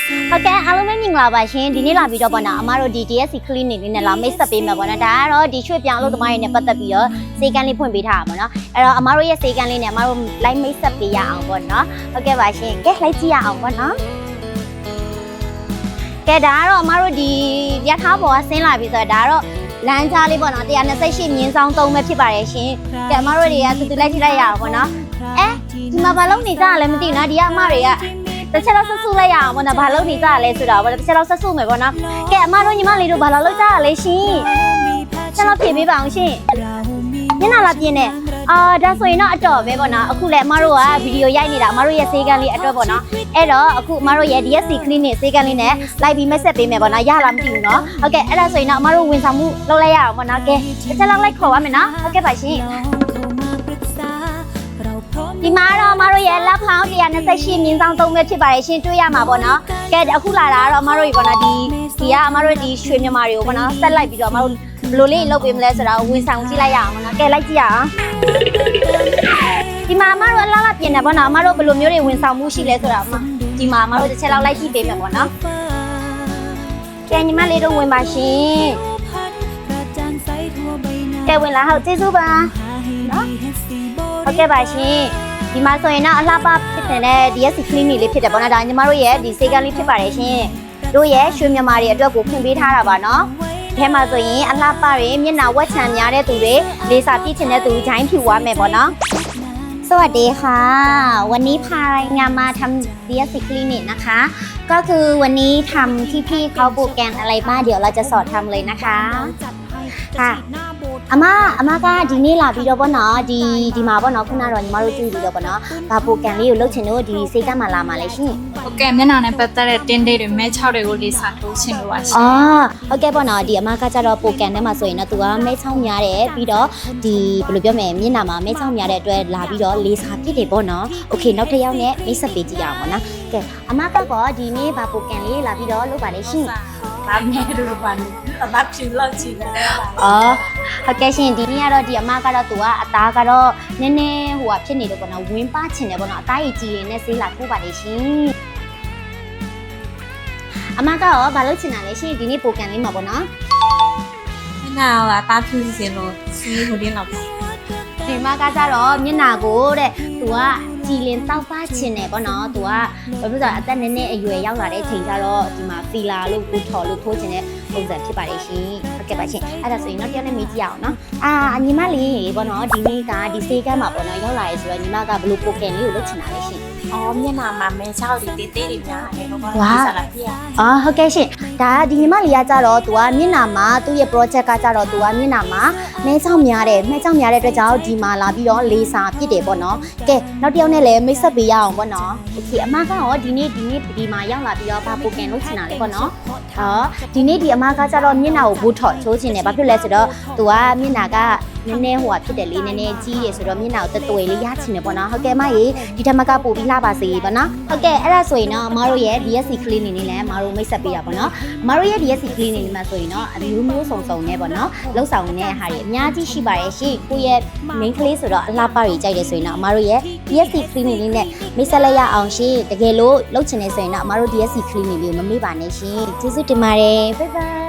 ဟုတ်ကဲ့အားလုံးပဲမင်္ဂလာပါရှင်ဒီနေ့လာပြီးတော့ပေါ့နော်အမတို့ဒီ DSC clinic လေးနဲ့လာမိတ်ဆက်ပေးမှာပေါ့နော်ဒါကတော့ဒီရွှေ့ပြောင်းအလုပ်သမားတွေနဲ့ပတ်သက်ပြီးတော့စေကန်းလေးဖွင့်ပေးထားတာပေါ့နော်အဲ့တော့အမတို့ရဲ့စေကန်းလေးနဲ့အမတို့ live မိတ်ဆက်ပေးရအောင်ပေါ့နော်ဟုတ်ကဲ့ပါရှင်ကဲလိုက်ကြည့်ရအောင်ပေါ့နော်ကဲဒါကတော့အမတို့ဒီရထားပေါ်ကဆင်းလာပြီဆိုတော့ဒါကတော့လမ်းကြားလေးပေါ့နော်128မြင်းဆောင်3ပဲဖြစ်ပါတယ်ရှင်ကဲအမတို့တွေကတူတူလိုက်ကြည့်လိုက်ရအောင်ပေါ့နော်ဒီမှာဘာလုပ်နေကြရလဲမသိဘူးနော်ဒီကအမတွေကတစ်ချက်တော့ဆက်စုလိုက်ရအောင်ပေါ့နော်ဘာလုပ်နေကြရလဲဆိုတော့တစ်ချက်တော့ဆက်စုမယ်ပေါ့နော်ကဲအမတို့ညီမလေးတို့ဘာလုပ်ကြရလဲရှင်ချက်တော့ဖြေပေးပါအောင်ရှင်ညနာလာပြင်းနေဒါဆိုရင်တော့အတော်ပဲပေါ့နော်အခုလည်းအမတို့ကဗီဒီယိုရိုက်နေတာအမတို့ရဲ့စေကန်းလေးအတွက်ပေါ့နော်အဲ့တော့အခုအမတို့ရဲ့ DSC clinic စေကန်းလေးနဲ့လိုက်ပြီးမက်ဆက်ပေးမယ်ပေါ့နော်ရလားမသိဘူးနော်ဟုတ်ကဲ့အဲ့ဒါဆိုရင်တော့အမတို့ဝန်ဆောင်မှုလုပ်လိုက်ရအောင်ပေါ့နော်ကဲတစ်ချက်လောက်လိုက်ခေါ်ပါမယ်နော်ဟုတ်ကဲ့ပါရှင်ဒီမှာတော့အမတို့ရဲ့လက်ဖောင်း128မြင်းဆောင်3ပဲဖြစ်ပါတယ်ရှင်တွေ့ရမှာပေါ့နော်ကဲအခုလာတာကတော့အမတို့ပေါ့နော်ဒီကအမတို့ဒီရွှေမြန်မာတွေကိုပေါ့နော်ဆက်လိုက်ပြီးတော့အမတို့ဘယ်လိုလေးလုပ်ပေးမလဲဆိုတော့ဝန်ဆောင်ကြည့်လိုက်ရအောင်ပေါ့နော်ကဲလိုက်ကြည့်ရအောင်ဒီမှာအမတို့အလားလားပြင်တယ်ပေါ့နော်အမတို့ဘယ်လိုမျိုးတွေဝန်ဆောင်မှုရှိလဲဆိုတော့ဒီမှာအမတို့တစ်ချက်လောက်လိုက်ကြည့်ပေးမယ်ပေါ့နော်ကဲညီမလေးတို့ဝင်ပါရှင်ကဲဝင်လာဟုတ်ကျေးဇူးပါနော်ဟုတ်ကဲ့ပါရှင်ဒီမှာဆိုရင်တော့အလှပဖြစ်တဲ့ DSC clinic လေးဖြစ်တယ်ပေါ့နော်ဒါညီမတို့ရဲ့ဒီစေကန်းလေးဖြစ်ပါတယ်ရှင်တို့ရဲ့ရွှေမြန်မာတွေအတွက်ကိုဖွင့်ပေးထားတာပါနော်ထဲမှာဆိုရင်အလှပတွေမျက်နှာဝက်ချံများတဲ့သူတွေလေစာပြည့်ချင်တဲ့သူဂျိုင်းဖြူသွားမယ်ပေါ့နော်สวัสดีค่ะวันนี้พางานมาทำ DSC clinic นะคะก็คือวันนี้ทำที่พี่เขาโปรแกรมอะไรบ้างเดี๋ยวเราจะสอนทำเลยนะคะค่ะအမကဒီနေ့လာပြီးတော့ပေါ့နော်ဒီမှာပေါ့နော်ခုနကတော့ညီမတို့ကြည့်ပြီးတော့ပေါ့နော်ဘာပိုကန်လေးကိုလုပ်ချင်လို့ဒီစိတ်ကမှလာမှာလဲရှင်ဟုတ်ကဲ့မျက်နှာနဲ့ပတ်သက်တဲ့တင်းတိတ်တွေမဲ6တွေကိုလေးစားတိုးချင်လို့ပါရှင်ဟုတ်ကဲ့ပေါ့နော်ဒီအမကကြတော့ပိုကန်ထဲမှာဆိုရင်တော့သူကမဲချောင်းများတယ်ပြီးတော့ဒီဘယ်လိုပြောမလဲမျက်နှာမှာမဲချောင်းများတဲ့အတွက်လာပြီးတော့လေးစားပြည့်တယ်ပေါ့နော်โอเคနောက်တစ်ယောက်နဲ့မိတ်ဆက်ပေးကြည့်ရအောင်ပေါ့နော်ကဲအမကတော့ဒီနေ့ဘာပိုကန်လေးလာပြီးတော့လုပ်ပါလေရှင်ဘာမဲတို့ပါနေအမဖြူလောက်ချင်တယ်ဟုတ်ကဲ့ရှင်ဒီနေ့ကတော့ဒီအမကတော့သူကအသားကတော့နည်းနည်းဟိုကဖြစ်နေတယ်ပေါ့နော်ဝင်းပါချင်တယ်ပေါ့နော်အသားရည်ကြီးရင်းနဲ့ဆေးလာထိုးပါလေရှင်အမကရောဘာလုပ်ချင်တာလဲရှင်ဒီနေ့ပိုကန်လေးမှာပေါ့နော်မျက်နှာကအသားဖြူစင်လို့ဆေးဟိုတင်းလောက်ပါဒီမကကြတော့မျက်နှာကိုတဲ့သူကကြည်လင်တောက်ပါချင်တယ်ပေါ့နော်သူကဘာဖြစ်လဲအသက်နည်းနည်းအရွယ်ရောက်လာတဲ့အချိန်ကျတော့ဒီမှာဖီလာလို့ကိုထော်လို့ထိုးချင်တဲ့ပုံစံဖြစ်ပါလေရှင်ဟုတ်ကဲ့ပါရှင်အဲ့ဒါဆိုရင်တော့တရားနဲ့မေးကြည့်အောင်နော်ညီမလေးပေါ့နော်ဒီနေ့ကဒီစေကန်းမှာပေါ့နော်ရောက်လာရဲဆိုတော့ညီမကဘယ်လိုပိုကန်လေးကိုလုပ်ချင်တာလဲရှင်မျက်နှာမှာမဲ6တွေတေးသေးတွေများတယ်လို့ပါစားလိုက်ပြဟုတ်ကဲ့ရှင်ဒါဒီညီမလေးကကြတော့သူကမျက်နှာမှာသူ့ရဲ့ project ကကြတော့သူကမျက်နှာမှာမဲချောင်းများတဲ့အတွက်ကြောင့်ဒီမှာလာပြီးတော့လေးစာပြစ်တယ်ပေါ့နော်ကဲနောက်တစ်ယောက်နဲ့လည်းမိတ်ဆက်ပေးရအောင်ပေါ့နော်โอเคအမကရောဒီနေ့ဒီမှာရောက်လာပြီးတော့ဘာပိုကန်လုပ်ချင်တာလဲပေါ့နော်ဒီနေ့ဒီအမကကြတော့မျက်နှာကိုဘူထော့ချိုးချင်တယ်ဘာဖြစ်လဲဆိုတော့သူကမျက်နှာကနည်းနည်းဟိုကဖြစ်တယ်လေနည်းနည်းကြီးရယ်ဆိုတော့မျက်နှာကိုတသွေးလေးရချင်တယ်ပေါ့နော်ဟုတ်ကဲ့အမရေဒီထက်မကပို့ပြီးလှပါစေပေါ့နော်ဟုတ်ကဲ့အဲ့ဒါဆိုရင်တော့အမတို့ရဲ့ DSC clinic နေလည်းအမတို့မိတ်ဆက်ပေးတာပေါ့နော်အမတို့ရဲ့ DSC clinic နေမှာဆိုရင်တော့အမျိုးစုံစုံနဲ့ပေါ့နော်လောက်ဆောင်နေတဲ့ဟာတွေအများကြီးရှိပါတယ်ရှင်ကိုယ့်ရဲ့ main ကလေးဆိုတော့အလှပတွေကြိုက်တယ်ဆိုရင်တော့အမတို့ရဲ့ DSC clinic လေးနဲ့မိတ်ဆက်လိုက်ရအောင်ရှင်တကယ်လို့လုပ်ချင်နေဆိုရင်တော့အမတို့ DSC clinic လေးကိုမမေ့ပါနဲ့ရှင်ကျေးဇူးတင်ပါတယ် bye bye